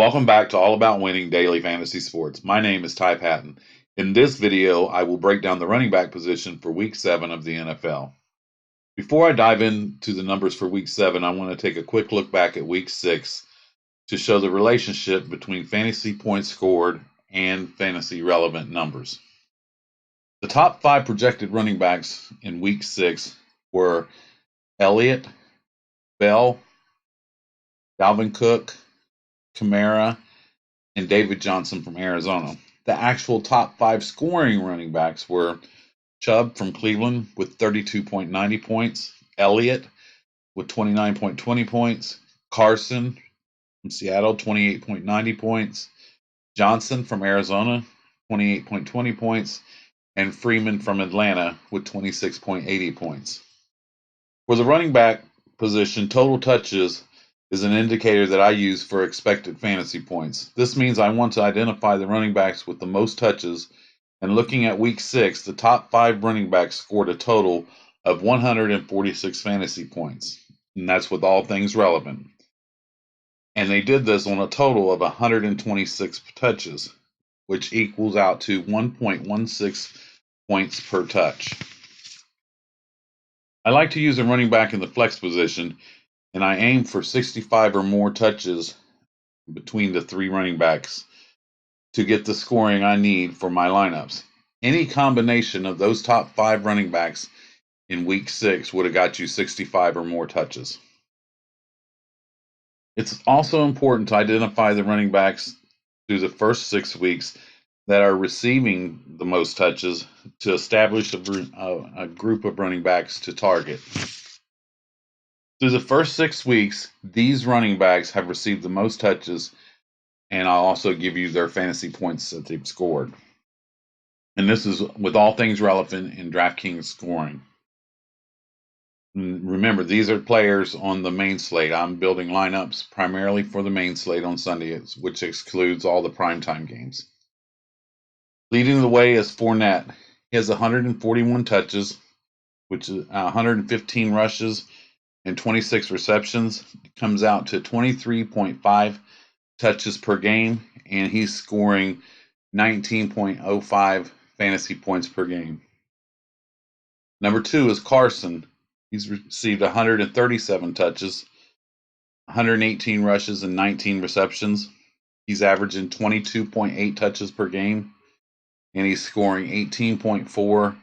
Welcome back to All About Winning Daily Fantasy Sports. My name is Ty Patton. In this video, I will break down the running back position for Week 7 of the NFL. Before I dive into the numbers for Week 7, I want to take a quick look back at Week 6 to show the relationship between fantasy points scored and fantasy relevant numbers. The top 5 projected running backs in Week 6 were Elliott, Bell, Dalvin Cook, Kamara, and David Johnson from Arizona. The actual top 5 scoring running backs were Chubb from Cleveland with 32.90 points, Elliott with 29.20 points, Carson from Seattle 28.90 points, Johnson from Arizona 28.20 points, and Freeman from Atlanta with 26.80 points. For the running back position, total touches is an indicator that I use for expected fantasy points. This means I want to identify the running backs with the most touches, and looking at Week 6, the top 5 running backs scored a total of 146 fantasy points, and that's with all things relevant. And they did this on a total of 126 touches, which equals out to 1.16 points per touch. I like to use a running back in the flex position, and I aim for 65 or more touches between the 3 running backs to get the scoring I need for my lineups. Any combination of those top 5 running backs in Week 6 would have got you 65 or more touches. It's also important to identify the running backs through the first 6 weeks that are receiving the most touches to establish a group of running backs to target. Through the first 6 weeks, these running backs have received the most touches, and I'll also give you their fantasy points that they've scored. And this is with all things relevant in Draftkings scoring. Remember, these are players on the main slate. I'm building lineups primarily for the main slate on Sundays, which excludes all the primetime games. Leading the way is Fournette. He has 141 touches, which is 115 rushes and 26 receptions. It comes out to 23.5 touches per game, and he's scoring 19.05 fantasy points per game. Number 2 is Carson. He's received 137 touches, 118 rushes, and 19 receptions. He's averaging 22.8 touches per game, and he's scoring 18.4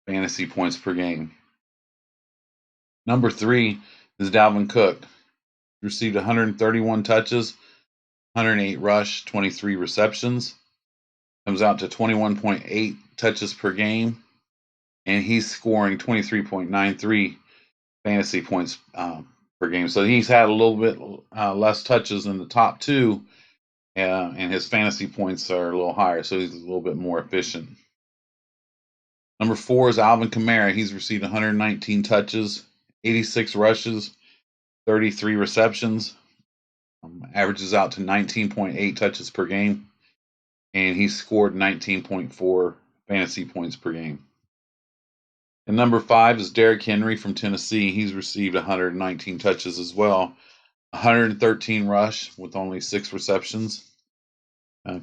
fantasy points per game. Number 3 is Dalvin Cook. He received 131 touches, 108 rush, 23 receptions. Comes out to 21.8 touches per game, and he's scoring 23.93 fantasy points per game. So he's had a little bit less touches than the top 2, and his fantasy points are a little higher, so he's a little bit more efficient. Number 4 is Alvin Kamara. He's received 119 touches, 86 rushes, 33 receptions, averages out to 19.8 touches per game, and he scored 19.4 fantasy points per game. And number 5 is Derrick Henry from Tennessee. He's received 119 touches as well, 113 rush with only 6 receptions.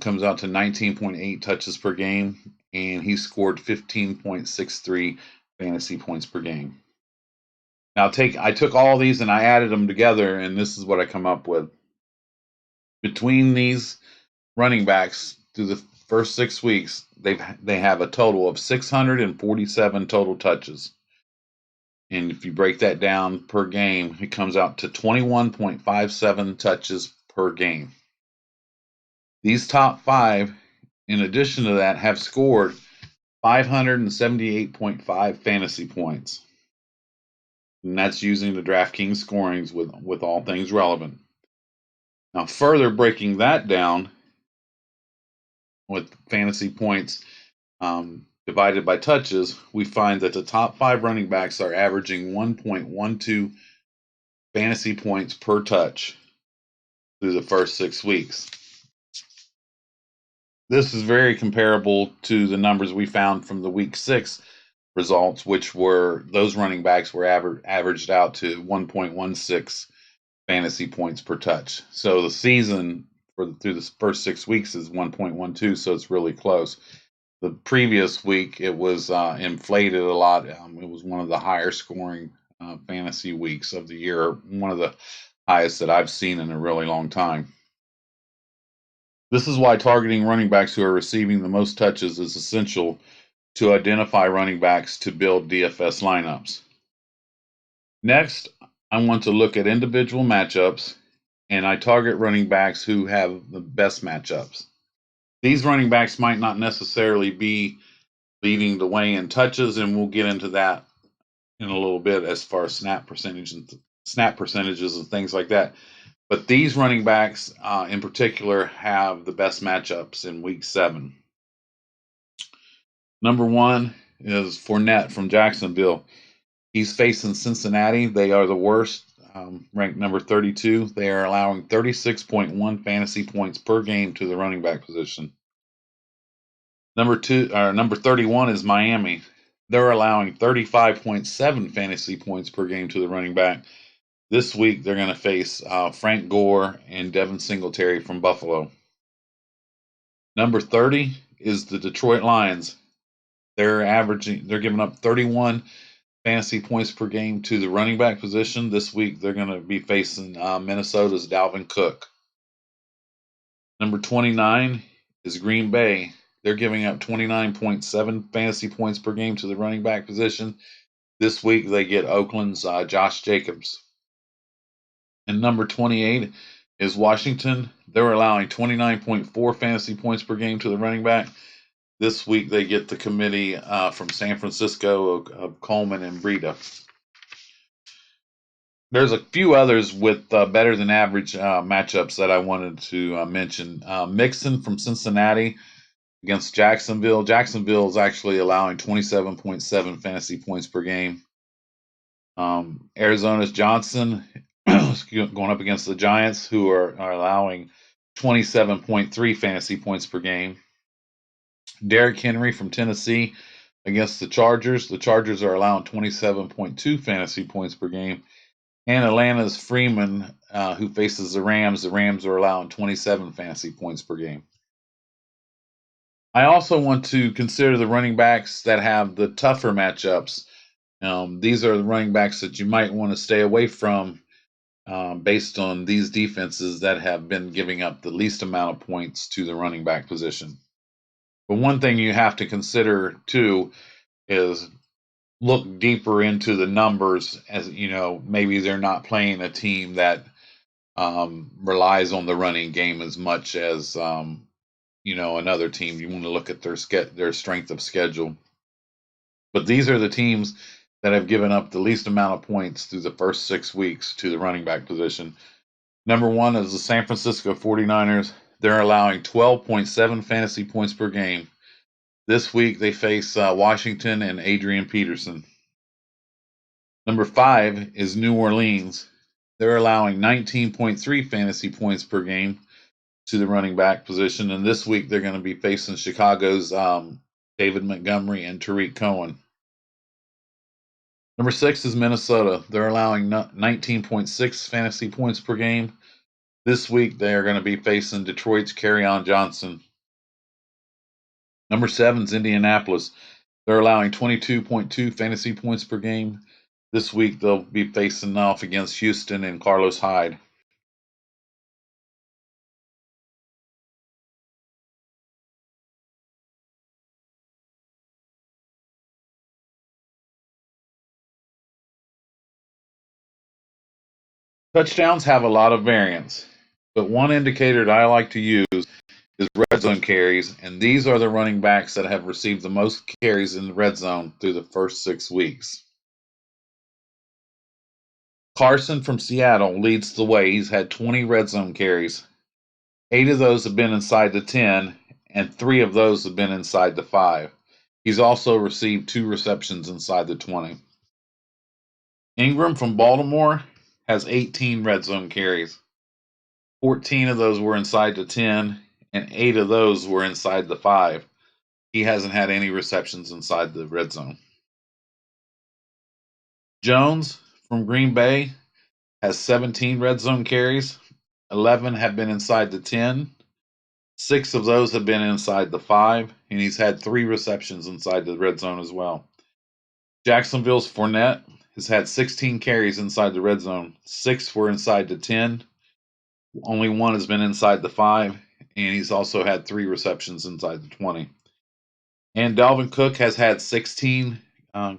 Comes out to 19.8 touches per game, and he scored 15.63 fantasy points per game. Now I took all these and I added them together, and this is what I come up with. Between these running backs through the first 6 weeks, they have a total of 647 total touches. And if you break that down per game, it comes out to 21.57 touches per game. These top 5, in addition to that, have scored 578.5 fantasy points. And that's using the Draftkings scorings with all things relevant. Now, further breaking that down with fantasy points divided by touches, we find that the top 5 running backs are averaging 1.12 fantasy points per touch through the first 6 weeks. This is very comparable to the numbers we found from the Week 6 results, which were those running backs were averaged out to 1.16 fantasy points per touch. So the season through the first 6 weeks is 1.12, so it's really close. The previous week it was inflated a lot. It was one of the higher scoring fantasy weeks of the year, one of the highest that I've seen in a really long time. This is why targeting running backs who are receiving the most touches is essential to identify running backs to build DFS lineups. Next, I want to look at individual matchups, and I target running backs who have the best matchups. These running backs might not necessarily be leading the way in touches, and we'll get into that in a little bit as far as snap percentages and things like that. But these running backs in particular have the best matchups in week 7. Number 1 is Fournette from Jacksonville. He's facing Cincinnati. They are the worst, ranked number 32. They are allowing 36.1 fantasy points per game to the running back position. Number 31 is Miami. They're allowing 35.7 fantasy points per game to the running back. This week they're going to face Frank Gore and Devin Singletary from Buffalo. Number 30 is the Detroit Lions. They're giving up 31 fantasy points per game to the running back position. This week they're going to be facing Minnesota's Dalvin Cook. Number 29 is Green Bay. They're giving up 29.7 fantasy points per game to the running back position. This week they get Oakland's Josh Jacobs. And number 28 is Washington. They're allowing 29.4 fantasy points per game to the running back. This week they get the committee from San Francisco of Coleman and Breida. There's a few others with better than average matchups that I wanted to mention. Mixon from Cincinnati against Jacksonville. Jacksonville is actually allowing 27.7 fantasy points per game. Arizona's Johnson going up against the Giants, who are allowing 27.3 fantasy points per game. Derrick Henry from Tennessee against the Chargers. The Chargers are allowing 27.2 fantasy points per game. And Atlanta's Freeman, who faces the Rams. The Rams are allowing 27 fantasy points per game. I also want to consider the running backs that have the tougher matchups. These are the running backs that you might want to stay away from based on these defenses that have been giving up the least amount of points to the running back position. But one thing you have to consider too is look deeper into the numbers. As you know, maybe they're not playing a team that relies on the running game as much as another team. You want to look at their strength of schedule. But these are the teams that have given up the least amount of points through the first 6 weeks to the running back position. Number 1 is the San Francisco 49ers. They're allowing 12.7 fantasy points per game. This week they face Washington and Adrian Peterson. Number 5 is New Orleans. They're allowing 19.3 fantasy points per game to the running back position. And this week they're going to be facing Chicago's David Montgomery and Tariq Cohen. Number 6 is Minnesota. They're allowing 19.6 fantasy points per game. This week they are going to be facing Detroit's Kerryon Johnson. Number 7 is Indianapolis. They're allowing 22.2 fantasy points per game. This week they'll be facing off against Houston and Carlos Hyde. Touchdowns have a lot of variance, but one indicator that I like to use is red zone carries, and these are the running backs that have received the most carries in the red zone through the first 6 weeks. Carson from Seattle leads the way. He's had 20 red zone carries. 8 of those have been inside the 10, and 3 of those have been inside the 5. He's also received 2 receptions inside the 20. Ingram from Baltimore has 18 red zone carries. 14 of those were inside the 10, and 8 of those were inside the 5. He hasn't had any receptions inside the red zone. Jones from Green Bay has 17 red zone carries. 11 have been inside the 10. 6 of those have been inside the 5, and he's had 3 receptions inside the red zone as well. Jacksonville's Fournette has had 16 carries inside the red zone. 6 were inside the 10. Only 1 has been inside the 5, and he's also had 3 receptions inside the 20. And Dalvin Cook has had 16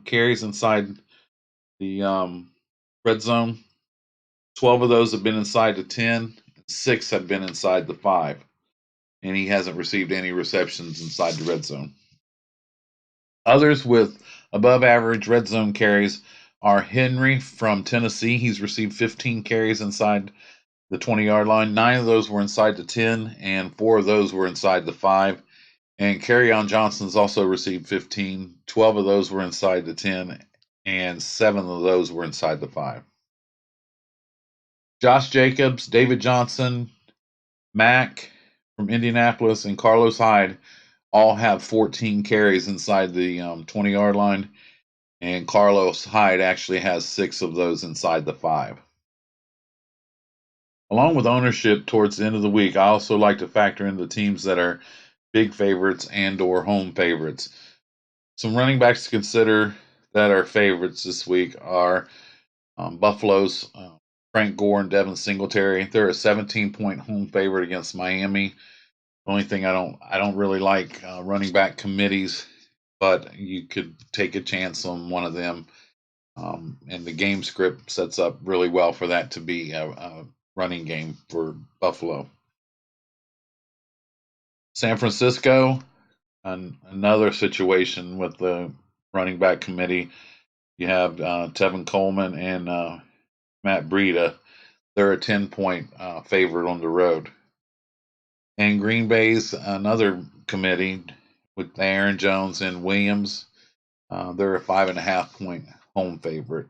carries inside the red zone. 12 of those have been inside the 10. 6 have been inside the 5. And he hasn't received any receptions inside the red zone. Others with above average red zone carries are Henry from Tennessee. He's received 15 carries inside the 20-yard line. 9 of those were inside the 10, and 4 of those were inside the 5. And Kerryon Johnson's also received 15. 12 of those were inside the 10, and 7 of those were inside the 5. Josh Jacobs, David Johnson, Mack from Indianapolis, and Carlos Hyde all have 14 carries inside the 20-yard line, and Carlos Hyde actually has 6 of those inside the 5. Along with ownership towards the end of the week, I also like to factor in the teams that are big favorites and or home favorites. Some running backs to consider that are favorites this week are Buffalo's Frank Gore and Devin Singletary. They're a 17-point home favorite against Miami. The only thing I don't really like running back committees, but you could take a chance on one of them. And the game script sets up really well for that to be a running game for Buffalo. San Francisco, another situation with the running back committee. You have Tevin Coleman and Matt Breida. They're a 10-point favorite on the road. And Green Bay's another committee with Aaron Jones and Williams. They're a 5.5-point home favorite.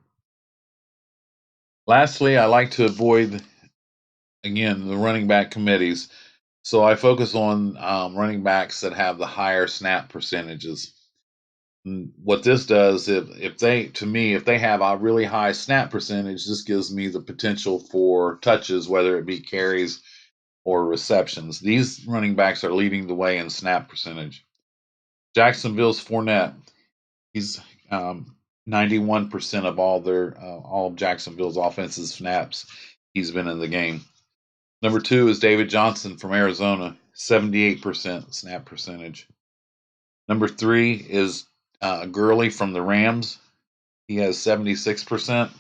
Lastly, I like to avoid, again, the running back committees. So I focus on running backs that have the higher snap percentages. And what this does, if they have a really high snap percentage, this gives me the potential for touches, whether it be carries or receptions. These running backs are leading the way in snap percentage. Jacksonville's Fournette, he's 91% of all of Jacksonville's offensive snaps. He's been in the game. Number 2 is David Johnson from Arizona, 78% snap percentage. Number 3 is Gurley from the Rams. He has 76%.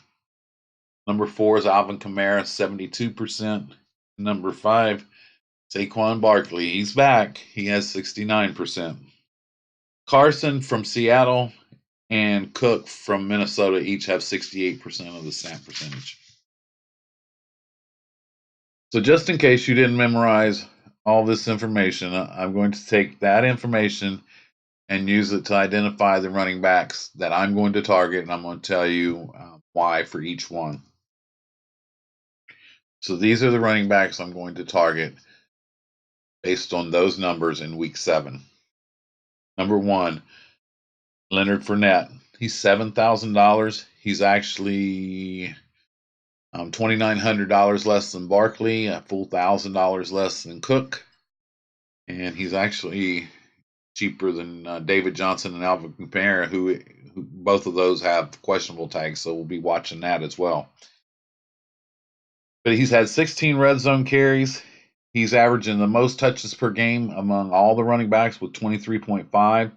Number 4 is Alvin Kamara, 72%. Number 5, Saquon Barkley. He's back. He has 69%. Carson from Seattle and Cook from Minnesota each have 68% of the snap percentage. So just in case you didn't memorize all this information, I'm going to take that information and use it to identify the running backs that I'm going to target, and I'm going to tell you why for each one. So these are the running backs I'm going to target based on those numbers in week 7. Number 1, Leonard Fournette. He's $7,000. He's actually $2,900 less than Barkley, a full $1,000 less than Cook, and he's actually cheaper than David Johnson and Alvin Kamara, who both of those have questionable tags, so we'll be watching that as well. But he's had 16 red zone carries. He's averaging the most touches per game among all the running backs with 23.5.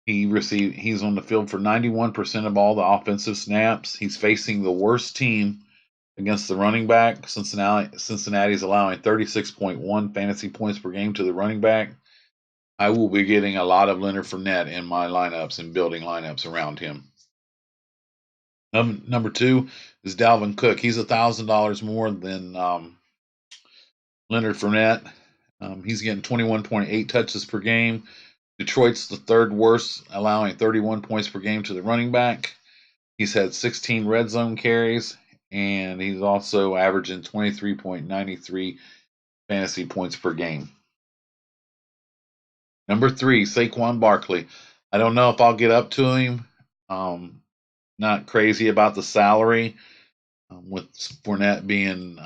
He's on the field for 91% of all the offensive snaps. He's facing the worst team against the running back. Cincinnati's allowing 36.1 fantasy points per game to the running back. I will be getting a lot of Leonard Fournette in my lineups and building lineups around him. Number 2 is Dalvin Cook. He's $1,000 more than Leonard Fournette. He's getting 21.8 touches per game. Detroit's the third worst, allowing 31 points per game to the running back. He's had 16 red zone carries, and he's also averaging 23.93 fantasy points per game. Number 3, Saquon Barkley. I don't know if I'll get up to him. Not crazy about the salary, with Fournette being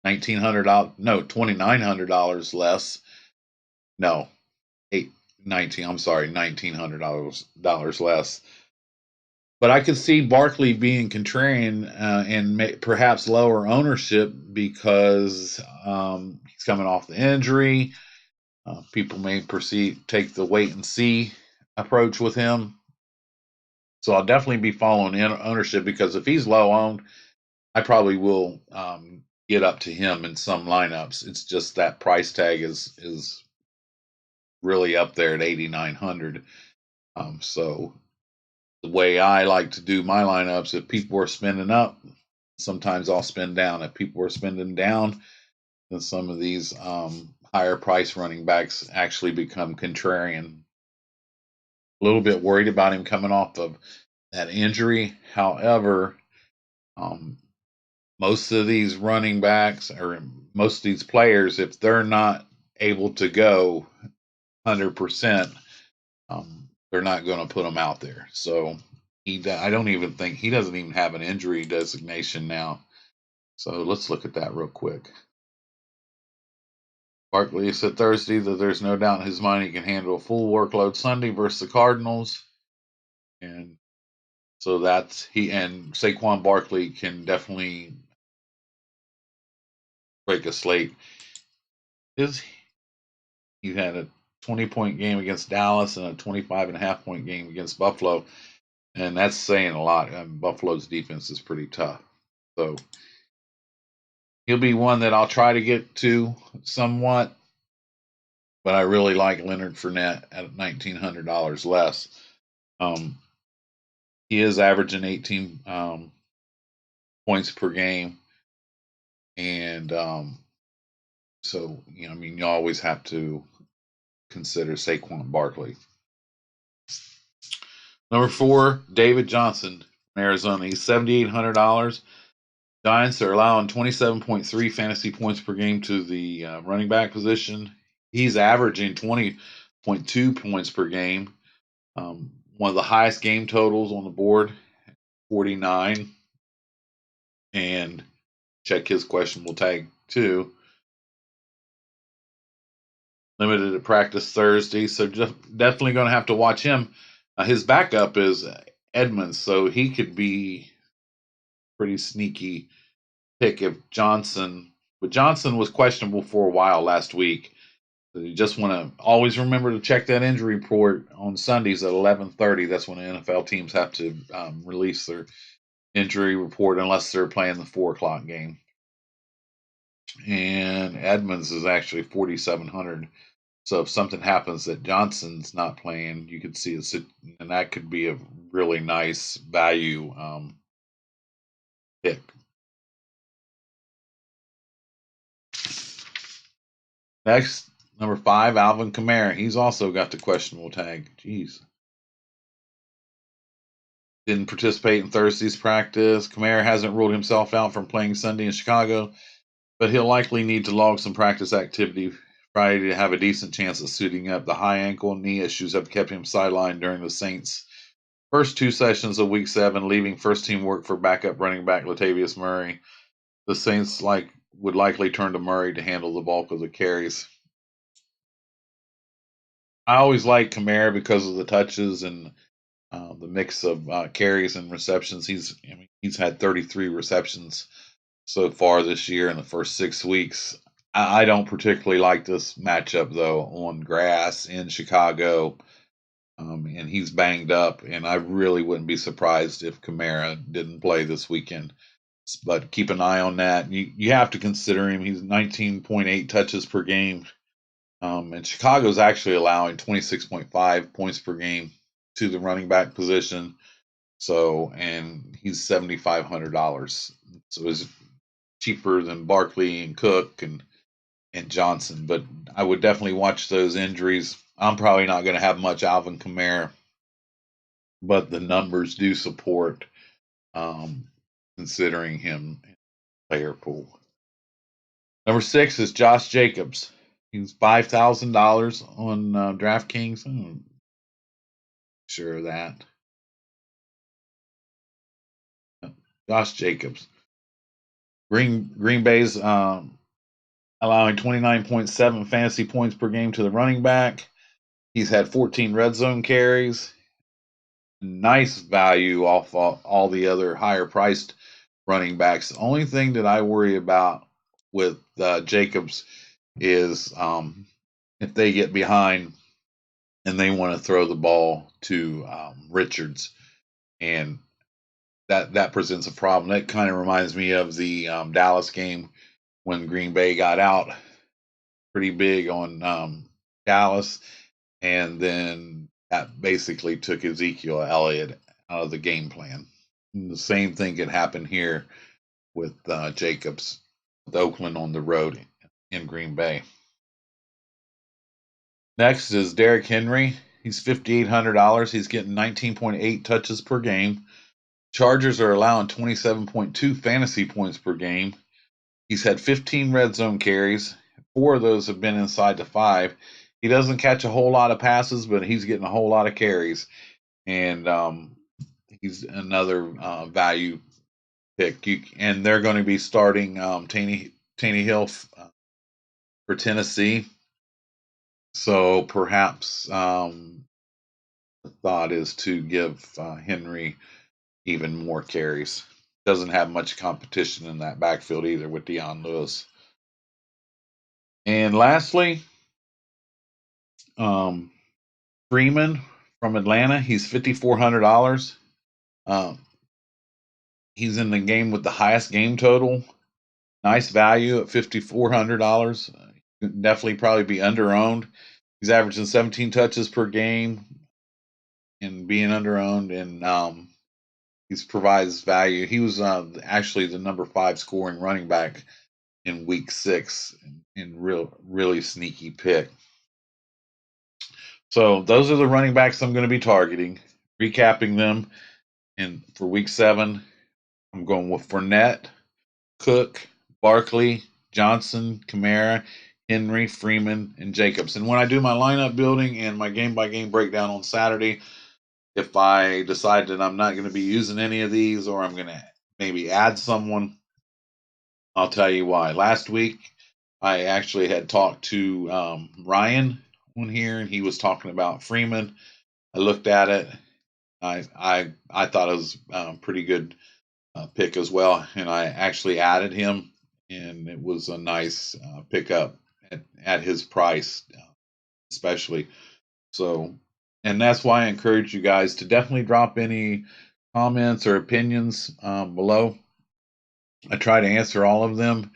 $1,900, no, $2,900 less. No, eight, 19. I'm sorry, $1,900 less. But I could see Barkley being contrarian and perhaps lower ownership because he's coming off the injury. People may take the wait and see approach with him. So I'll definitely be following ownership because if he's low owned, I probably will get up to him in some lineups. It's just that price tag is really up there at 8,900. So the way I like to do my lineups, if people are spending up, sometimes I'll spend down. If people are spending down, then some of these higher price running backs actually become contrarian. A little bit worried about him coming off of that injury. However, um, most of these running backs or most of these players, if they're not able to go 100%, they're not going to put them out there. So I don't even think he doesn't even have an injury designation now. So let's look at that real quick. Barkley said Thursday that there's no doubt in his mind he can handle a full workload Sunday versus the Cardinals. And so that's and Saquon Barkley can definitely break a slate. He had a 20-point game against Dallas and a 25.5-point game against Buffalo. And that's saying a lot. Buffalo's defense is pretty tough. So he'll be one that I'll try to get to somewhat. But I really like Leonard Fournette at $1,900 less. He is averaging 18 points per game. And so, I mean, you always have to consider Saquon Barkley. Number 4, David Johnson from Arizona. He's $7,800. Giants are allowing 27.3 fantasy points per game to the running back position. He's averaging 20.2 points per game. One of the highest game totals on the board, 49. And check his questionable tag too. Limited at practice Thursday, so definitely going to have to watch him. His backup is Edmonds, so he could be pretty sneaky pick if Johnson. But Johnson was questionable for a while last week. So you just want to always remember to check that injury report on Sundays at 11:30. That's when the NFL teams have to release their injury report unless they're playing the 4 o'clock game. And Edmonds is actually 4,700. So if something happens that Johnson's not playing, you could see it, and that could be a really nice value pick. Next, number 5, Alvin Kamara. He's also got the questionable tag. Jeez. Didn't participate in Thursday's practice. Kamara hasn't ruled himself out from playing Sunday in Chicago, but he'll likely need to log some practice activity Friday to have a decent chance of suiting up. The high ankle and knee issues have kept him sidelined during the Saints' first 2 sessions of Week 7, leaving first-team work for backup running back Latavius Murray. The Saints would likely turn to Murray to handle the bulk of the carries. I always like Kamara because of the touches and the mix of carries and receptions. He's had 33 receptions so far this year in the first 6 weeks. I don't particularly like this matchup though on grass in Chicago, and he's banged up. And I really wouldn't be surprised if Kamara didn't play this weekend. But keep an eye on that. You have to consider him. He's 19.8 touches per game. And Chicago's actually allowing 26.5 points per game to the running back position. So, and he's $7,500. So it's cheaper than Barkley and Cook and Johnson. But I would definitely watch those injuries. I'm probably not going to have much Alvin Kamara, but the numbers do support considering him in the player pool. Number 6 is Josh Jacobs. He's $5,000 on Draftkings. I'm sure of that. Josh Jacobs. Green Bay's allowing 29.7 fantasy points per game to the running back. He's had 14 red zone carries. Nice value off all the other higher priced running backs. The only thing that I worry about with Jacobs is if they get behind and they want to throw the ball to Richards, and that presents a problem. That kind of reminds me of the Dallas game when Green Bay got out pretty big on Dallas, and then that basically took Ezekiel Elliott out of the game plan. And the same thing could happen here with Jacobs, with Oakland on the road in Green Bay. Next is Derrick Henry. He's $5,800. He's getting 19.8 touches per game. Chargers are allowing 27.2 fantasy points per game. He's had 15 red zone carries. 4 of those have been inside the 5. He doesn't catch a whole lot of passes, but he's getting a whole lot of carries. And he's another value pick. And they're going to be starting Tannehill for Tennessee. So perhaps the thought is to give Henry even more carries. Doesn't have much competition in that backfield either with Dion Lewis. And lastly, Freeman from Atlanta. He's $5,400. He's in the game with the highest game total. Nice value at $5,400. Definitely probably be under-owned. He's averaging 17 touches per game and being under-owned, and he provides value. He was actually the number 5 scoring running back in week 6, in really sneaky pick. So those are the running backs I'm going to be targeting. Recapping them, and for week 7, I'm going with Fournette, Cook, Barkley, Johnson, Kamara, Henry, Freeman, and Jacobs. And when I do my lineup building and my game-by-game breakdown on Saturday, if I decide that I'm not going to be using any of these, or I'm going to maybe add someone, I'll tell you why. Last week, I actually had talked to Ryan on here, and he was talking about Freeman. I looked at it. I thought it was pretty good pick as well, and I actually added him, and it was a nice pickup at his price, especially. So, and that's why I encourage you guys to definitely drop any comments or opinions below. I try to answer all of them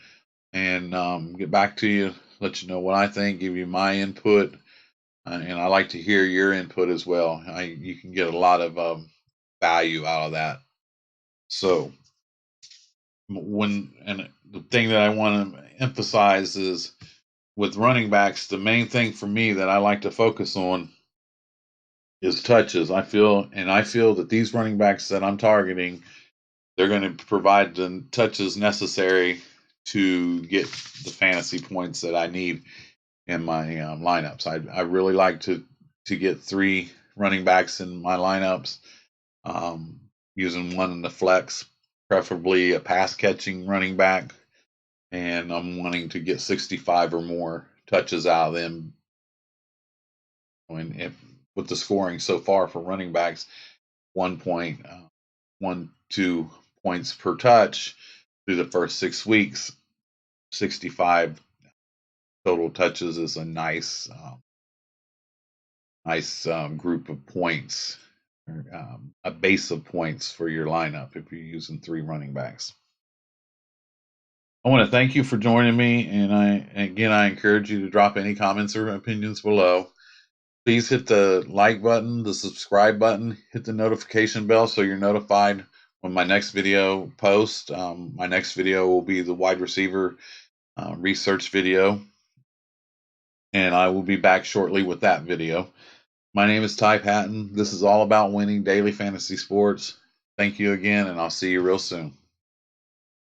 and get back to you, let you know what I think, give you my input, and I like to hear your input as well. You can get a lot of value out of that. So, the thing that I want to emphasize is with running backs, the main thing for me that I like to focus on is touches. I feel that these running backs that I'm targeting, they're going to provide the touches necessary to get the fantasy points that I need in my lineups. I really like to get 3 running backs in my lineups, using one in the flex, preferably a pass catching running back, and I'm wanting to get 65 or more touches out of them. And with the scoring so far for running backs, 1.12 points per touch through the first 6 weeks, 65 total touches is a nice group of points, a base of points for your lineup if you're using 3 running backs. I want to thank you for joining me, and I encourage you to drop any comments or opinions below. Please hit the like button, the subscribe button, hit the notification bell so you're notified when my next video posts. My next video will be the wide receiver research video, and I will be back shortly with that video. My name is Ty Patton. This is all about winning daily fantasy sports. Thank you again, and I'll see you real soon.